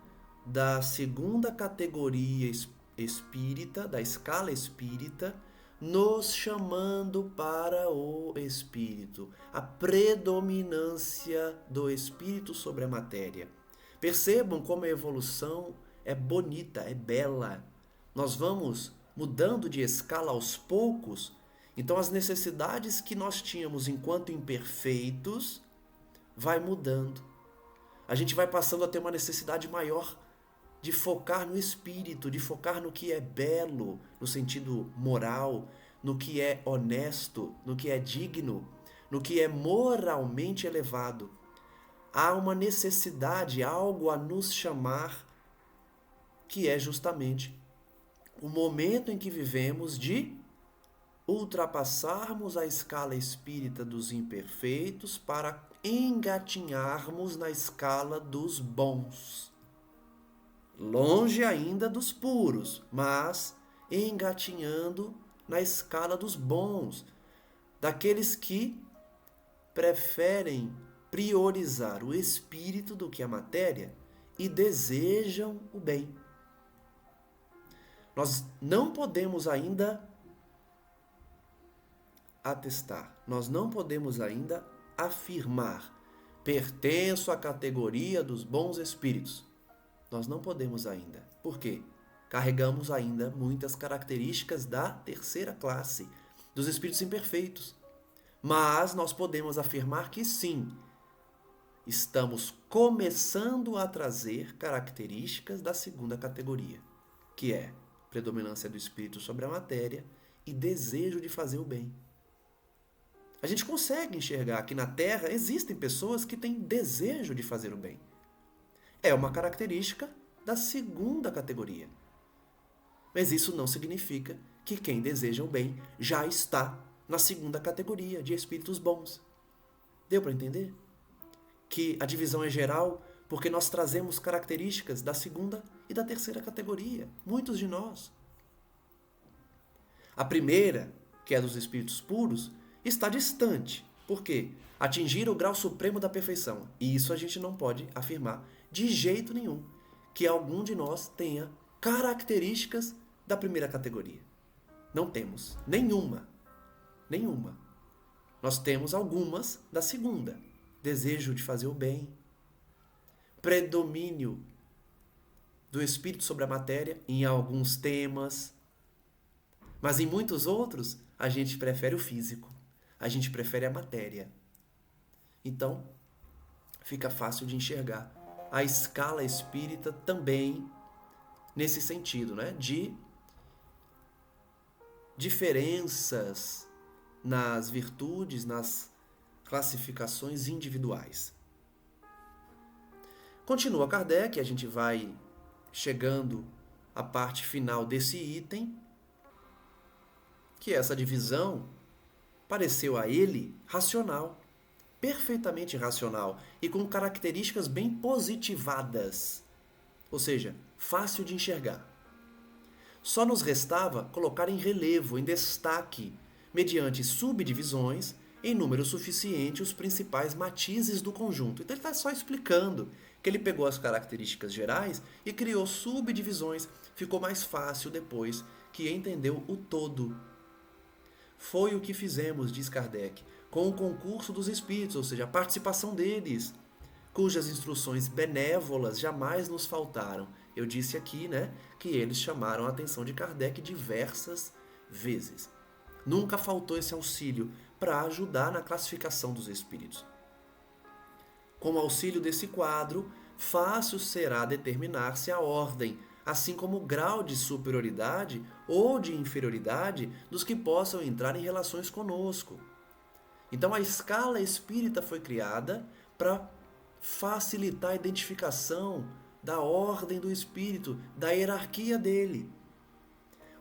da segunda categoria espírita, da escala espírita, nos chamando para o espírito, a predominância do espírito sobre a matéria. Percebam como a evolução é bonita, é bela. Nós vamos mudando de escala aos poucos, então as necessidades que nós tínhamos enquanto imperfeitos vai mudando. A gente vai passando a ter uma necessidade maior de focar no espírito, de focar no que é belo, no sentido moral, no que é honesto, no que é digno, no que é moralmente elevado. Há uma necessidade, algo a nos chamar, que é justamente o momento em que vivemos de ultrapassarmos a escala espírita dos imperfeitos para engatinharmos na escala dos bons. Longe ainda dos puros, mas engatinhando na escala dos bons, daqueles que preferem priorizar o espírito do que a matéria e desejam o bem. Nós não podemos ainda atestar, nós não podemos ainda afirmar: pertenço à categoria dos bons espíritos. Nós não podemos ainda. Por quê? Carregamos ainda muitas características da terceira classe, dos espíritos imperfeitos. Mas nós podemos afirmar que sim, estamos começando a trazer características da segunda categoria, que é predominância do espírito sobre a matéria e desejo de fazer o bem. A gente consegue enxergar que na Terra existem pessoas que têm desejo de fazer o bem. É uma característica da segunda categoria. Mas isso não significa que quem deseja o bem já está na segunda categoria de espíritos bons. Deu para entender? Que a divisão é geral porque nós trazemos características da segunda e da terceira categoria. Muitos de nós. A primeira, que é dos espíritos puros, está distante. Por quê? Atingir o grau supremo da perfeição. E isso a gente não pode afirmar de jeito nenhum que algum de nós tenha características da primeira categoria. Não temos. Nenhuma. Nenhuma. Nós temos algumas da segunda. Desejo de fazer o bem. Predomínio do espírito sobre a matéria em alguns temas. Mas em muitos outros, a gente prefere o físico. A gente prefere a matéria. Então, fica fácil de enxergar a escala espírita também nesse sentido, né? De diferenças nas virtudes, nas classificações individuais. Continua Kardec, a gente vai chegando à parte final desse item, que essa divisão pareceu a ele racional, perfeitamente racional e com características bem positivadas, ou seja, fácil de enxergar. Só nos restava colocar em relevo, em destaque, mediante subdivisões, em número suficiente, os principais matizes do conjunto. Então ele está só explicando que ele pegou as características gerais e criou subdivisões. Ficou mais fácil depois que entendeu o todo. Foi o que fizemos, diz Kardec, com o concurso dos espíritos, ou seja, a participação deles, cujas instruções benévolas jamais nos faltaram. Eu disse aqui, né, que eles chamaram a atenção de Kardec diversas vezes. Nunca faltou esse auxílio para ajudar na classificação dos espíritos. Com o auxílio desse quadro, fácil será determinar se a ordem, assim como o grau de superioridade ou de inferioridade dos que possam entrar em relações conosco. Então a escala espírita foi criada para facilitar a identificação da ordem do espírito, da hierarquia dele.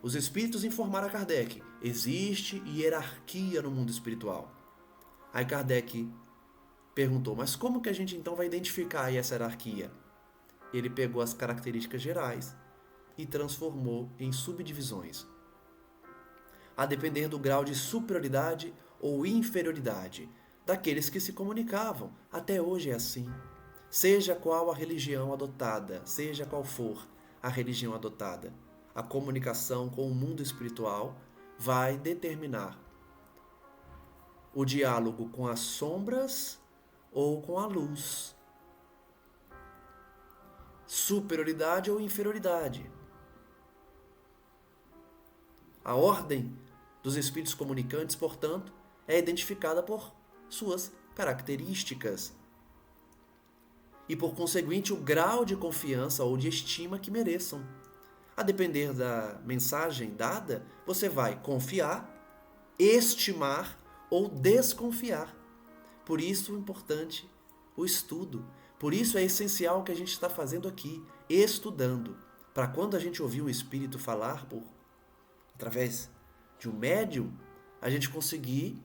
Os espíritos informaram a Kardec: existe hierarquia no mundo espiritual. Aí Kardec perguntou: mas como que a gente então vai identificar essa hierarquia? Ele pegou as características gerais e transformou em subdivisões, a depender do grau de superioridade ou inferioridade daqueles que se comunicavam. Até hoje é assim. Seja qual a religião adotada, seja qual for a religião adotada, a comunicação com o mundo espiritual vai determinar o diálogo com as sombras ou com a luz. Superioridade ou inferioridade. A ordem dos espíritos comunicantes, portanto, é identificada por suas características e, por conseguinte, o grau de confiança ou de estima que mereçam. A depender da mensagem dada, você vai confiar, estimar ou desconfiar. Por isso é importante o estudo. Por isso é essencial o que a gente está fazendo aqui, estudando, para quando a gente ouvir um espírito falar através de um médium, a gente conseguir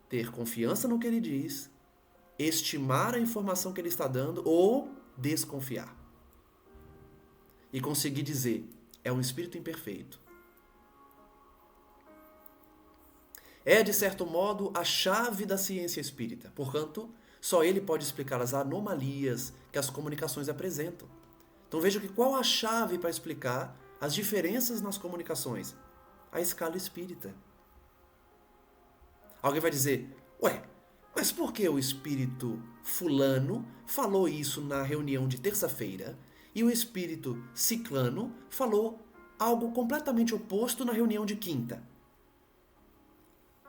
ter confiança no que ele diz, estimar a informação que ele está dando ou desconfiar. E conseguir dizer, é um espírito imperfeito. É, de certo modo, a chave da ciência espírita. Portanto, só ele pode explicar as anomalias que as comunicações apresentam. Então veja que qual a chave para explicar as diferenças nas comunicações? A escala espírita. Alguém vai dizer, ué, mas por que o espírito fulano falou isso na reunião de terça-feira e o espírito ciclano falou algo completamente oposto na reunião de quinta?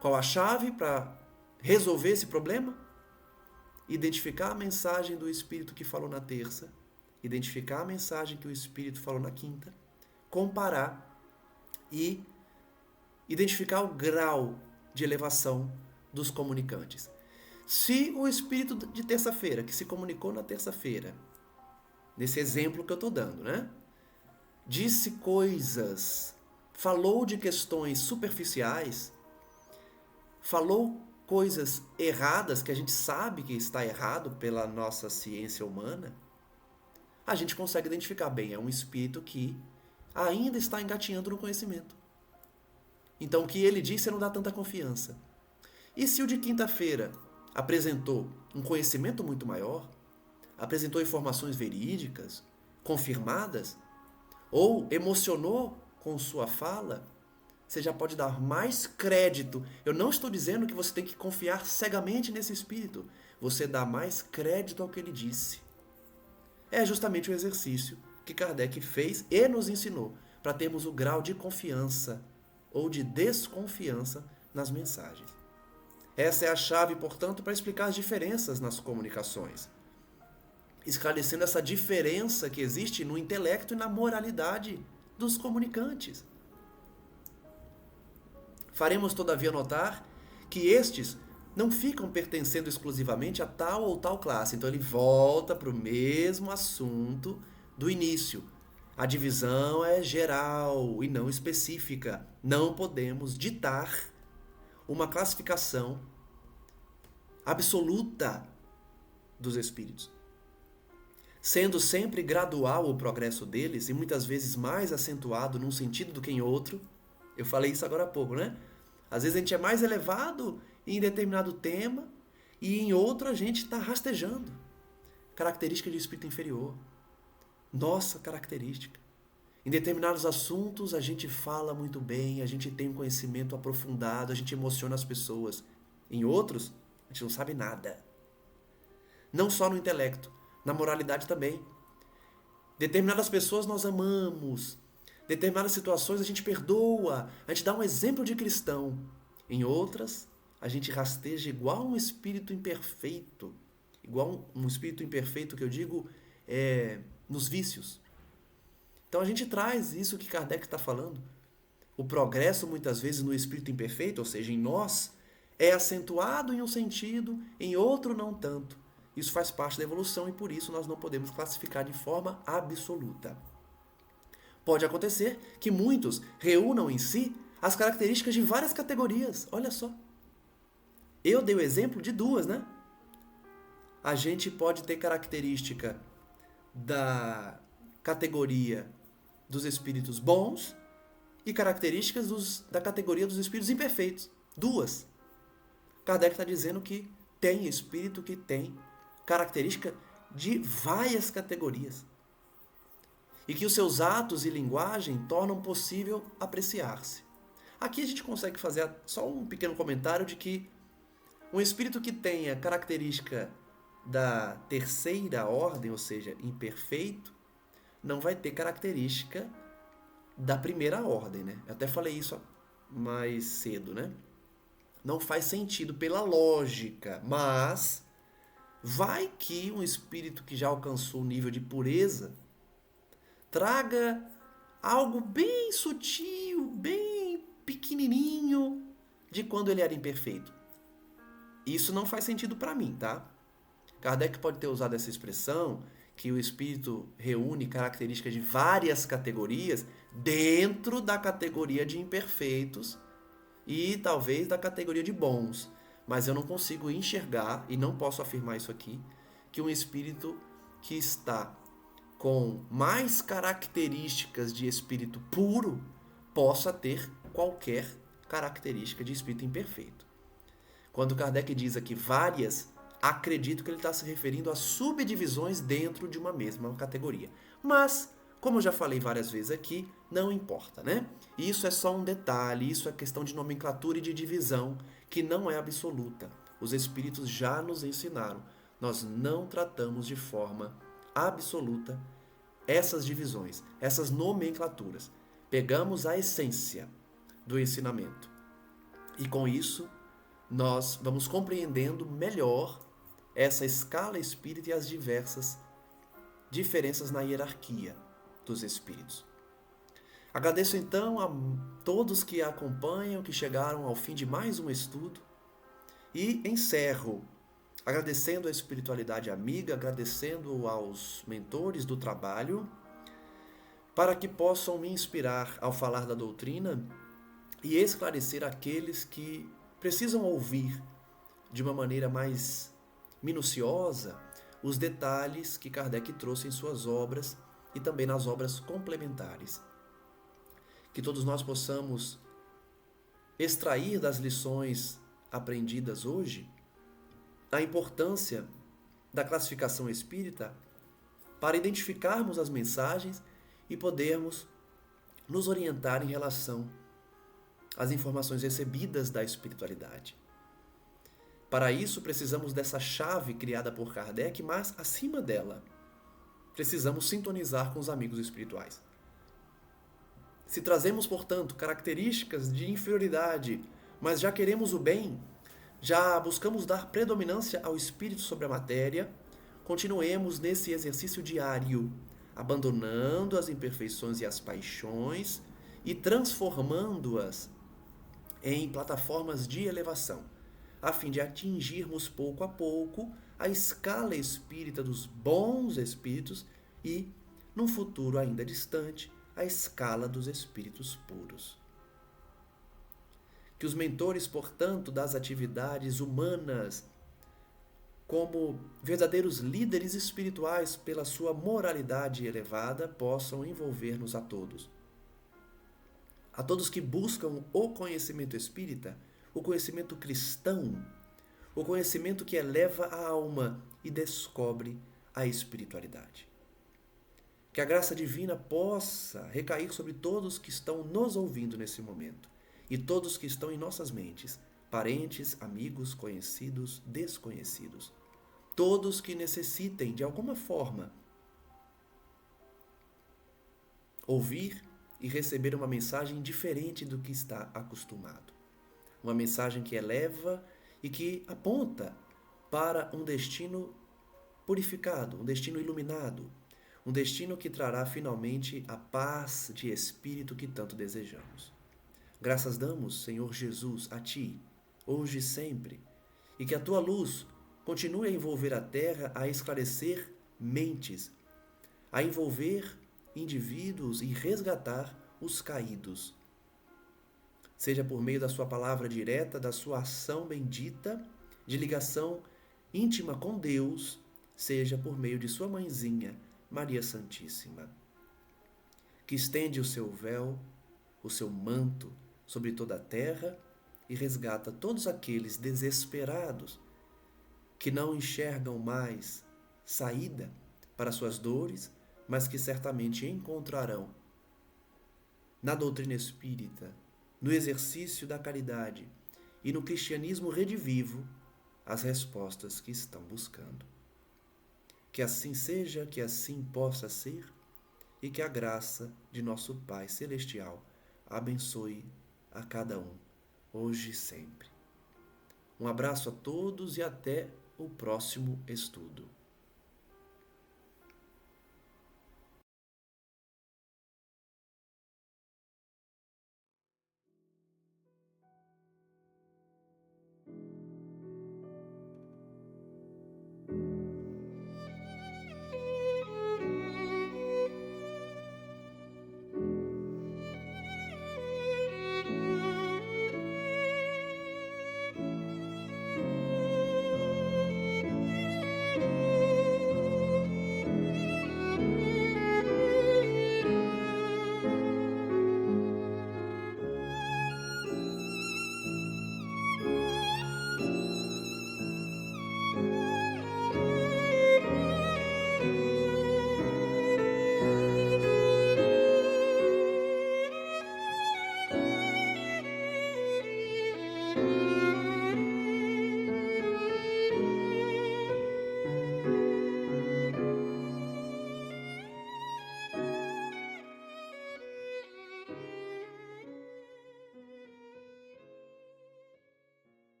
Qual a chave para resolver esse problema? Identificar a mensagem do espírito que falou na terça, identificar a mensagem que o espírito falou na quinta, comparar e identificar o grau de elevação dos comunicantes. Se o espírito de terça-feira, que se comunicou na terça-feira, nesse exemplo que eu estou dando, né? Disse coisas, falou de questões superficiais, falou coisas erradas que a gente sabe que está errado pela nossa ciência humana, a gente consegue identificar bem, é um espírito que ainda está engatinhando no conhecimento. Então o que ele disse não dá tanta confiança. E se o de quinta-feira apresentou um conhecimento muito maior, apresentou informações verídicas, confirmadas, ou emocionou com sua fala, você já pode dar mais crédito. Eu não estou dizendo que você tem que confiar cegamente nesse espírito. Você dá mais crédito ao que ele disse. É justamente o exercício que Kardec fez e nos ensinou para termos o grau de confiança ou de desconfiança nas mensagens. Essa é a chave, portanto, para explicar as diferenças nas comunicações, esclarecendo essa diferença que existe no intelecto e na moralidade dos comunicantes. Faremos, todavia, notar que estes não ficam pertencendo exclusivamente a tal ou tal classe. Então ele volta para o mesmo assunto do início. A divisão é geral e não específica. Não podemos ditar uma classificação absoluta dos espíritos. Sendo sempre gradual o progresso deles e muitas vezes mais acentuado num sentido do que em outro. Eu falei isso agora há pouco, né? Às vezes a gente é mais elevado em determinado tema e em outro a gente está rastejando. Característica de espírito inferior. Nossa característica. Em determinados assuntos a gente fala muito bem, a gente tem um conhecimento aprofundado, a gente emociona as pessoas. Em outros, a gente não sabe nada. Não só no intelecto, na moralidade também. Determinadas pessoas nós amamos. Determinadas situações a gente perdoa, a gente dá um exemplo de cristão. Em outras, a gente rasteja igual um espírito imperfeito. Igual um espírito imperfeito que eu digo nos vícios. Então a gente traz isso que Kardec está falando. O progresso muitas vezes no espírito imperfeito, ou seja, em nós, é acentuado em um sentido, em outro não tanto. Isso faz parte da evolução e por isso nós não podemos classificar de forma absoluta. Pode acontecer que muitos reúnam em si as características de várias categorias. Olha só. Eu dei o exemplo de duas, né? A gente pode ter característica da categoria dos espíritos bons e características da categoria dos espíritos imperfeitos. Duas. Kardec está dizendo que tem espírito que tem característica de várias categorias. E que os seus atos e linguagem tornam possível apreciar-se. Aqui a gente consegue fazer só um pequeno comentário de que um espírito que tenha característica da terceira ordem, ou seja, imperfeito, não vai ter característica da primeira ordem, né? Eu até falei isso mais cedo, né? Não faz sentido pela lógica, mas vai que um espírito que já alcançou o nível de pureza traga algo bem sutil, bem pequenininho de quando ele era imperfeito. Isso não faz sentido para mim, tá? Kardec pode ter usado essa expressão que o espírito reúne características de várias categorias dentro da categoria de imperfeitos e talvez da categoria de bons. Mas eu não consigo enxergar, e não posso afirmar isso aqui, que um espírito que está com mais características de espírito puro possa ter qualquer característica de espírito imperfeito. Quando Kardec diz aqui várias, acredito que ele está se referindo a subdivisões dentro de uma mesma categoria. Mas, como eu já falei várias vezes aqui, não importa, né? Isso é só um detalhe, isso é questão de nomenclatura e de divisão, que não é absoluta. Os espíritos já nos ensinaram. Nós não tratamos de forma absoluta essas divisões, essas nomenclaturas. Pegamos a essência do ensinamento. E com isso, nós vamos compreendendo melhor essa escala espírita e as diversas diferenças na hierarquia dos espíritos. Agradeço então a todos que acompanham, que chegaram ao fim de mais um estudo, e encerro agradecendo a espiritualidade amiga, agradecendo aos mentores do trabalho, para que possam me inspirar ao falar da doutrina e esclarecer aqueles que precisam ouvir de uma maneira mais minuciosa os detalhes que Kardec trouxe em suas obras e também nas obras complementares. Que todos nós possamos extrair das lições aprendidas hoje a importância da classificação espírita para identificarmos as mensagens e podermos nos orientar em relação às informações recebidas da espiritualidade. Para isso, precisamos dessa chave criada por Kardec, mas, acima dela, precisamos sintonizar com os amigos espirituais. Se trazemos, portanto, características de inferioridade, mas já queremos o bem, já buscamos dar predominância ao espírito sobre a matéria, continuemos nesse exercício diário, abandonando as imperfeições e as paixões e transformando-as em plataformas de elevação, a fim de atingirmos pouco a pouco a escala espírita dos bons espíritos e, num futuro ainda distante, a escala dos espíritos puros. Que os mentores, portanto, das atividades humanas, como verdadeiros líderes espirituais pela sua moralidade elevada, possam envolver-nos a todos. A todos que buscam o conhecimento espírita, o conhecimento cristão, o conhecimento que eleva a alma e descobre a espiritualidade. Que a graça divina possa recair sobre todos que estão nos ouvindo nesse momento e todos que estão em nossas mentes, parentes, amigos, conhecidos, desconhecidos. Todos que necessitem, de alguma forma, ouvir e receber uma mensagem diferente do que está acostumado. Uma mensagem que eleva e que aponta para um destino purificado, um destino iluminado, um destino que trará finalmente a paz de espírito que tanto desejamos. Graças damos, Senhor Jesus, a Ti, hoje e sempre, e que a Tua luz continue a envolver a terra, a esclarecer mentes, a envolver indivíduos e resgatar os caídos. Seja por meio da Sua palavra direta, da Sua ação bendita, de ligação íntima com Deus, seja por meio de Sua mãezinha, Maria Santíssima, que estende o seu véu, o seu manto sobre toda a terra e resgata todos aqueles desesperados que não enxergam mais saída para suas dores, mas que certamente encontrarão na doutrina espírita, no exercício da caridade e no cristianismo redivivo as respostas que estão buscando. Que assim seja, que assim possa ser, e que a graça de nosso Pai Celestial abençoe a cada um, hoje e sempre. Um abraço a todos e até o próximo estudo.